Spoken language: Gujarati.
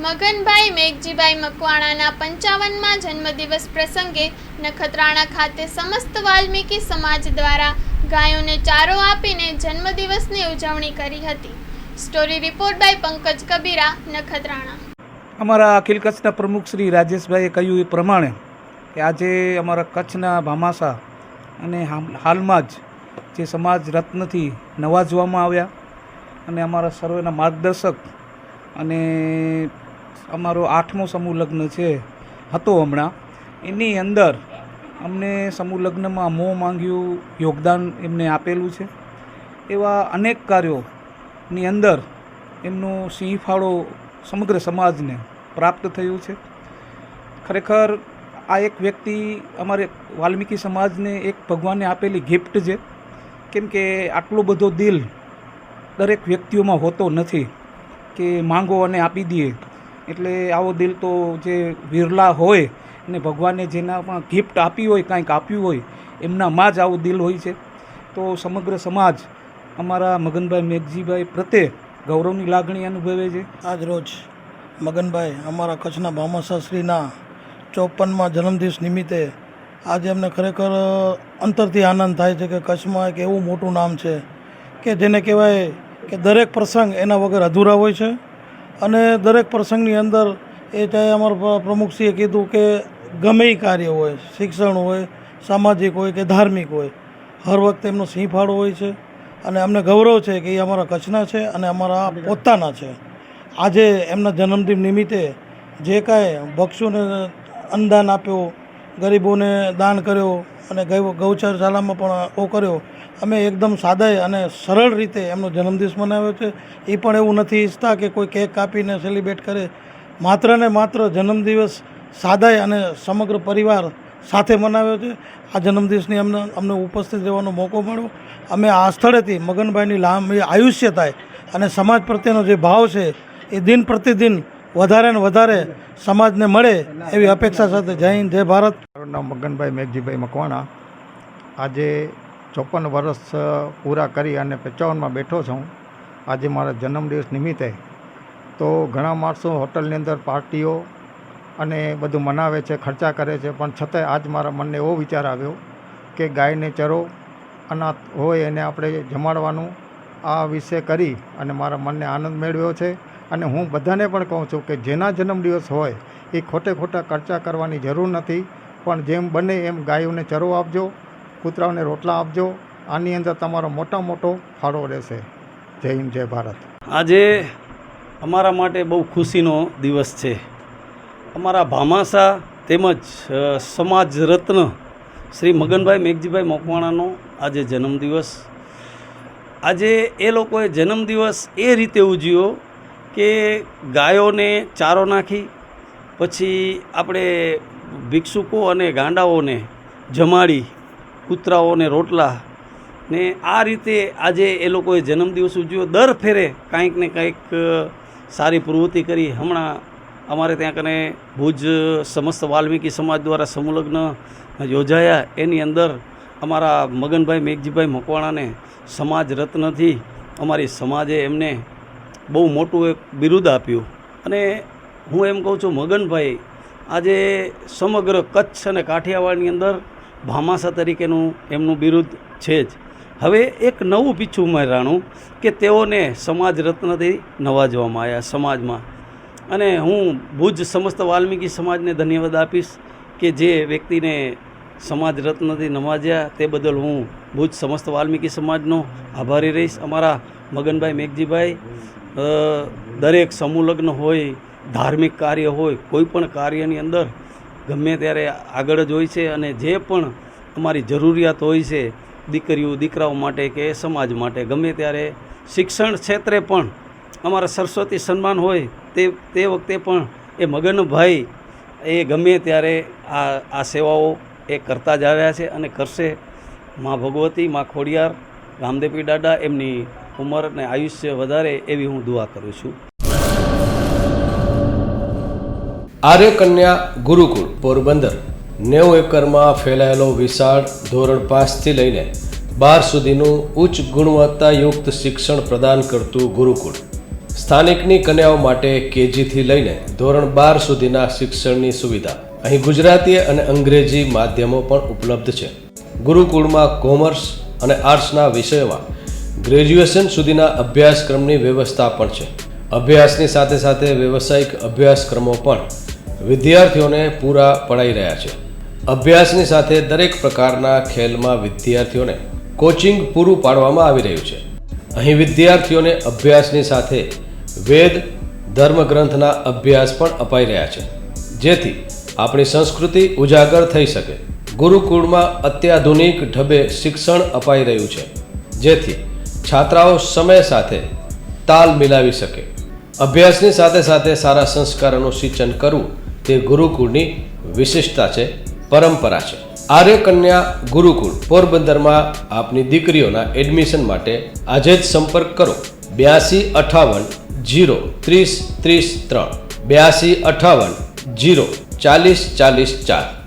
મગનભાઈ મેઘજીભાઈ મકવાણાના 55મા જન્મદિવસ પ્રસંગે નખત્રાણા ખાતે સમસ્ત વાલ્મીકી સમાજ દ્વારા ગાયોને ચારો આપીને જન્મદિવસની ઉજવણી કરી હતી. Story report by Pankaj Kabira, Nakhatrana. અમારા અખિલ કચ્છના પ્રમુખ શ્રી રાજેશભાઈએ કહ્યું એ પ્રમાણે કે આજે અમારા કચ્છના ભામાસા અને હાલમાં જ જે સમાજ રત્નથી નવાજવામાં આવ્યા અને અમારા સર્વેના માર્ગદર્શક અને અમારો 8મો સમૂહ લગ્ન હતો હમણાં, એની અંદર અમને સમૂહ લગ્નમાં મોં માંગ્યું યોગદાન એમને આપેલું છે. એવા અનેક કાર્યોની અંદર એમનો સિંહ ફાળો સમગ્ર સમાજને પ્રાપ્ત થયું છે. ખરેખર આ એક વ્યક્તિ અમારે વાલ્મીકી સમાજને એક ભગવાને આપેલી ગિફ્ટ છે, કેમ કે આટલો બધો દિલ દરેક વ્યક્તિઓમાં હોતો નથી કે માંગો અને આપી દઈએ. એટલે આવો દિલ તો જે વિરલા હોય ને ભગવાને જેના પણ ગિફ્ટ આપી હોય, કાંઈક આપ્યું હોય, એમનામાં જ આવું દિલ હોય છે. તો સમગ્ર સમાજ અમારા મગનભાઈ મેઘજીભાઈ પ્રત્યે ગૌરવની લાગણી અનુભવે છે. આજ રોજ મગનભાઈ અમારા કચ્છના ભામાશાસ્ત્રીના 54મા જન્મદિવસ નિમિત્તે આજે અમને ખરેખર અંતરથી આનંદ થાય છે કે કચ્છમાં એક એવું મોટું નામ છે કે જેને કહેવાય કે દરેક પ્રસંગ એના વગર અધૂરા હોય છે. અને દરેક પ્રસંગની અંદર એ ચાહે અમારા પ્રમુખશ્રીએ કીધું કે ગમે એ કાર્ય હોય, શિક્ષણ હોય, સામાજિક હોય કે ધાર્મિક હોય, હર વખતે એમનો સિંહ ફાળો હોય છે. અને અમને ગૌરવ છે કે એ અમારા કચ્છના છે અને અમારા પોતાના છે. આજે એમના જન્મદિન નિમિત્તે જે કાંઈ ભક્ષુને અન્નદાન આપ્યો, ગરીબોને દાન કર્યો અને ગૌશાળામાં પણ કર્યો. અમે એકદમ સાદાઈ અને સરળ રીતે એમનો જન્મદિવસ મનાવ્યો છે. એ પણ એવું નથી ઈચ્છતા કે કોઈ કેક કાપીને સેલિબ્રેટ કરે. માત્ર ને માત્ર જન્મદિવસ સાદાઈ અને સમગ્ર પરિવાર સાથે મનાવ્યો છે. આ જન્મદિવસની અમને ઉપસ્થિત રહેવાનો મોકો મળ્યો. અમે આ સ્થળેથી મગનભાઈની લાંબી આયુષ્ય થાય અને સમાજ પ્રત્યેનો જે ભાવ છે એ દિન પ્રતિદિન વધારે ને વધારે સમાજને મળે એવી અપેક્ષા સાથે જય હિન્દ, જય ભારત. મારું નામ મગનભાઈ મેઘજીભાઈ મકવાણા. આજે 54 વર્ષ પૂરા કરી અને 55માં બેઠો છું. આજે મારા જન્મદિવસ નિમિત્તે તો ઘણા માણસો હોટલની અંદર પાર્ટીઓ અને બધું મનાવે છે, ખર્ચા કરે છે, પણ છતાંય આજ મારા મનને એવો વિચાર આવ્યો કે ગાયને ચરો, અનાથ હોય એને આપણે જમાડવાનું આ વિશે કરી અને મારા મનને આનંદ મેળવ્યો છે. અને હું બધાને પણ કહું છું કે જેના જન્મદિવસ હોય એ ખોટા ખર્ચા કરવાની જરૂર નથી, પણ જેમ બને એમ ગાયોને ચરો આપજો, કૂતરાઓને રોટલા આપજો. આની અંદર તમારો મોટો ફાળો રહેશે. જય હિન્દ, જય ભારત. આજે અમારા માટે બહુ ખુશીનો દિવસ છે. અમારા ભામાસા તેમજ સમાજ રત્ન શ્રી મગનભાઈ મેઘજીભાઈ મકવાણાનો આજે જન્મદિવસ. આજે એ લોકોએ જન્મદિવસ એ રીતે ઉજવ્યો કે ગાયોને ચારો નાખી, પછી આપણે ભિક્ષુકો અને ગાંડાઓને જમાડી, કૂતરાઓને રોટલા ને આ રીતે આજે એ લોકોએ જન્મદિવસ ઉજવ્યો. દર ફેરે કાંઈક ને કાંઈક સારી પ્રવૃત્તિ કરી. હમણાં અમારે ત્યાં કને ભુજ સમસ્ત વાલ્મીકી સમાજ દ્વારા સમૂહ લગ્ન યોજાયા. એની અંદર અમારા મગનભાઈ મેઘજીભાઈ મકવાણાને સમાજ રત્નથી અમારી સમાજે એમને બહુ મોટું એક બિરુદ આપ્યું. અને હું એમ કહું છું, મગનભાઈ આજે સમગ્ર કચ્છ અને કાઠિયાવાડની અંદર ભામાસા તરીકેનું એમનું બિરુદ છે જ. હવે એક નવું પીછું ઉમેરાણું કે તેઓને સમાજ રત્નથી નવાજવામાં આવ્યા સમાજમાં. અને હું ભુજ સમસ્ત વાલ્મીકી સમાજને ધન્યવાદ આપીશ કે જે વ્યક્તિને સમાજ રત્નથી નવાજ્યા તે બદલ હું ભુજ સમસ્ત વાલ્મીકી સમાજનો આભારી રહીશ. અમારા મગનભાઈ મેઘજીભાઈ દરેક સમૂહ લગ્ન હોય, ધાર્મિક કાર્ય હોય, કોઈ પણ કાર્યની અંદર ગમે ત્યારે આગળ જ હોય છે. અને જે પણ અમારી જરૂરિયાત હોય છે દીકરીઓ દીકરાઓ માટે કે સમાજ માટે, ગમે ત્યારે શિક્ષણ ક્ષેત્રે પણ અમારા સરસ્વતી સન્માન હોય તે વખતે પણ એ મગનભાઈ એ ગમે ત્યારે આ સેવાઓ એ કરતા જ આવ્યા છે અને કરશે. મા ભગવતી, મા ખોડિયાર, રામદેવપીર દાદા એમની ઉંમર અને આયુષ્ય વધારે એવી હું દુઆ કરું છું. આર્ય કન્યા ગુરુકુળ પોરબંદર 90 એકરમાં ફેલાયેલો વિશાળ ધોરણ 5 થી લઈને 12 સુધીનું ઉચ્ચ ગુણવત્તાયુક્ત શિક્ષણ પ્રદાન કરતું ગુરુકુળ. સ્થાનિકની કન્યાઓ માટે કેજીથી લઈને ધોરણ 12 સુધીના શિક્ષણની સુવિધા. અહીં ગુજરાતી અને અંગ્રેજી માધ્યમો પણ ઉપલબ્ધ છે. ગુરુકુળમાં કોમર્સ અને આર્ટ્સના વિષયોમાં ગ્રેજ્યુએશન સુધીના અભ્યાસક્રમની વ્યવસ્થા પણ છે. અભ્યાસની સાથે સાથે વ્યવસાયિક અભ્યાસક્રમો પણ વિદ્યાર્થીઓને પૂરા પડાઈ રહ્યા છે. અભ્યાસની સાથે દરેક પ્રકારના ખેલમાં વિદ્યાર્થીઓને કોચિંગ પૂરું પાડવામાં આવી રહ્યું છે. અહીં વિદ્યાર્થીઓને અભ્યાસની સાથે વેદ ધર્મગ્રંથના અભ્યાસ પણ અપાઈ રહ્યા છે, જેથી આપણી સંસ્કૃતિ ઉજાગર થઈ શકે. ગુરુકુળમાં અત્યાધુનિક ઢબે શિક્ષણ અપાઈ રહ્યું છે, જેથી છાત્રાઓ સમય સાથે તાલ મિલાવી શકે. અભ્યાસની સાથે સાથે સારા સંસ્કારોનું સિંચન કરવું તે ગુરુકુળની વિશિષ્ટતા છે, પરંપરા છે. આર્ય કન્યા ગુરુકુળ પોરબંદરમાં આપની દીકરીઓના એડમિશન માટે આજે જ સંપર્ક કરો. 8258 030 33 3 8258 040 40 4.